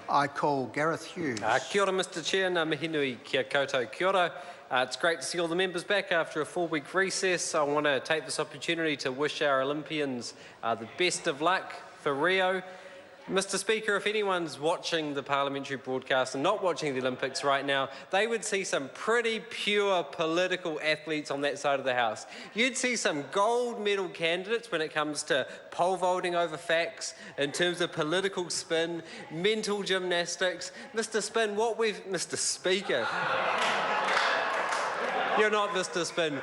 I call Gareth Hughes. Kia ora, Mr Chair, ngā mihi nui kia koutou kia ora. It's great to see all the members back after a 4-week recess. I want to take this opportunity to wish our Olympians the best of luck for Rio. Mr Speaker, if anyone's watching the parliamentary broadcast and not watching the Olympics right now, they would see some pretty pure political athletes on that side of the House. You'd see some gold medal candidates when it comes to pole vaulting over facts, in terms of political spin, mental gymnastics. Mr Speaker, you're not Mr Spin.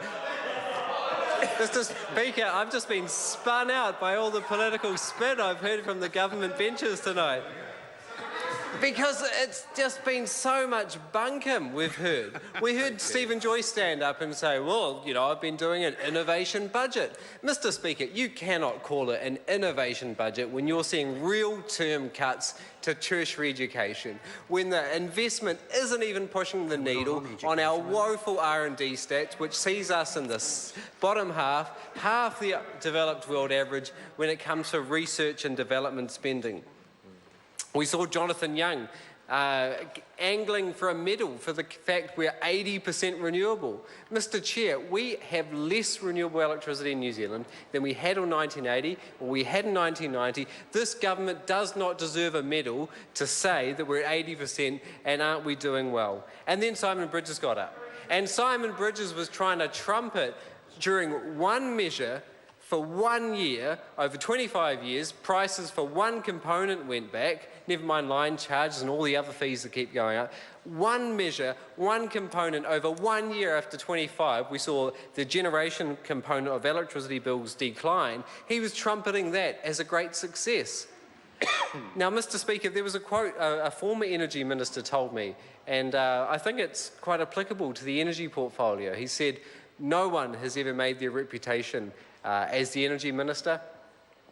Mr Speaker, I've just been spun out by all the political spin I've heard from the government benches tonight. Because it's just been so much bunkum we've heard. We heard Stephen Joyce stand up and say, well, you know, I've been doing an innovation budget. Mr Speaker, you cannot call it an innovation budget when you're seeing real term cuts to tertiary education, when the investment isn't even pushing the needle on our woeful R&D stats, which sees us in the bottom half the developed world average when it comes to research and development spending. We saw Jonathan Young angling for a medal for the fact we're 80% renewable. Mr Chair, we have less renewable electricity in New Zealand than we had in 1980 or we had in 1990. This government does not deserve a medal to say that we're at 80% and aren't we doing well. And then Simon Bridges got up. And Simon Bridges was trying to trumpet during one measure for 1 year, over 25 years, prices for one component went back, never mind line charges and all the other fees that keep going up. One measure, one component, over 1 year after 25, we saw the generation component of electricity bills decline. He was trumpeting that as a great success. Now, Mr Speaker, there was a quote a former energy minister told me, and I think it's quite applicable to the energy portfolio. He said, no one has ever made their reputation as the energy minister,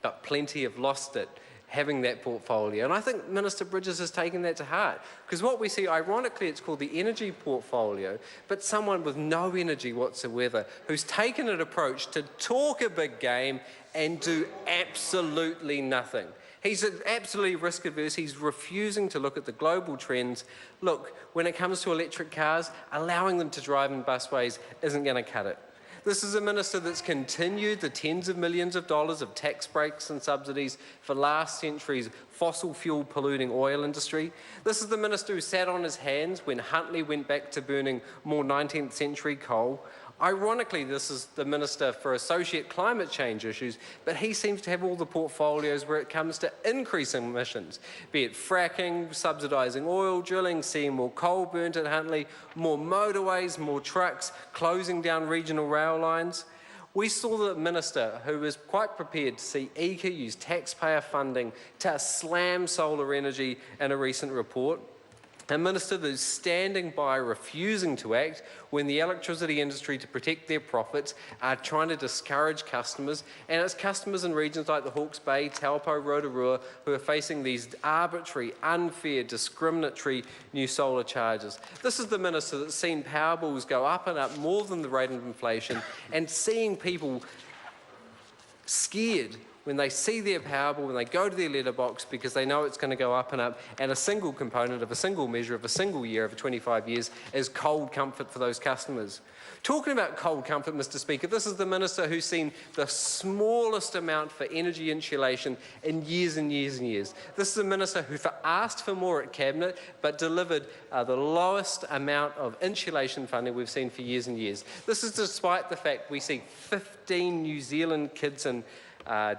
but plenty have lost it having that portfolio. And I think Minister Bridges has taken that to heart, because what we see, ironically, it's called the energy portfolio, but someone with no energy whatsoever who's taken an approach to talk a big game and do absolutely nothing. He's absolutely risk averse. He's refusing to look at the global trends. Look, when it comes to electric cars, allowing them to drive in busways isn't going to cut it. This is a minister that's continued the tens of millions of dollars of tax breaks and subsidies for last century's fossil fuel polluting oil industry. This is the minister who sat on his hands when Huntley went back to burning more 19th century coal. Ironically, this is the Minister for Associate Climate Change Issues, but he seems to have all the portfolios where it comes to increasing emissions, be it fracking, subsidising oil drilling, seeing more coal burnt at Huntley, more motorways, more trucks, closing down regional rail lines. We saw the Minister who was quite prepared to see ECA use taxpayer funding to slam solar energy in a recent report. A minister that is standing by, refusing to act when the electricity industry, to protect their profits, are trying to discourage customers, and it's customers in regions like the Hawke's Bay, Taupo, Rotorua, who are facing these arbitrary, unfair, discriminatory new solar charges. This is the minister that's seen power bills go up and up more than the rate of inflation, and seeing people scared when they see their power bill, when they go to their letterbox because they know it's going to go up and up, and a single component of a single measure of a single year over 25 years is cold comfort for those customers. Talking about cold comfort, Mr Speaker, this is the minister who's seen the smallest amount for energy insulation in years and years and years. This is a minister who asked for more at Cabinet but delivered the lowest amount of insulation funding we've seen for years and years. This is despite the fact we see 15 New Zealand kids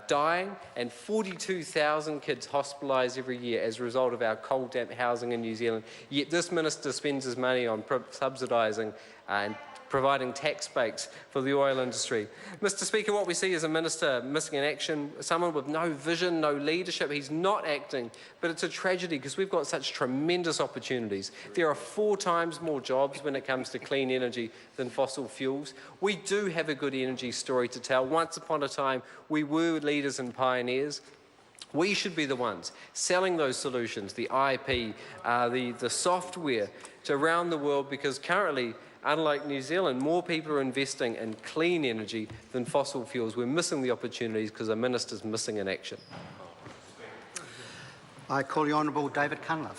dying and 42,000 kids hospitalised every year as a result of our cold, damp housing in New Zealand. Yet this minister spends his money on subsidising and providing tax breaks for the oil industry. Mr Speaker, what we see is a minister missing in action, someone with no vision, no leadership. He's not acting, but it's a tragedy because we've got such tremendous opportunities. There are 4 times more jobs when it comes to clean energy than fossil fuels. We do have a good energy story to tell. Once upon a time, we were leaders and pioneers. We should be the ones selling those solutions, the IP, the software to around the world, because currently, unlike New Zealand, more people are investing in clean energy than fossil fuels. We're missing the opportunities because the minister's missing in action. I call the Honourable David Cunliffe.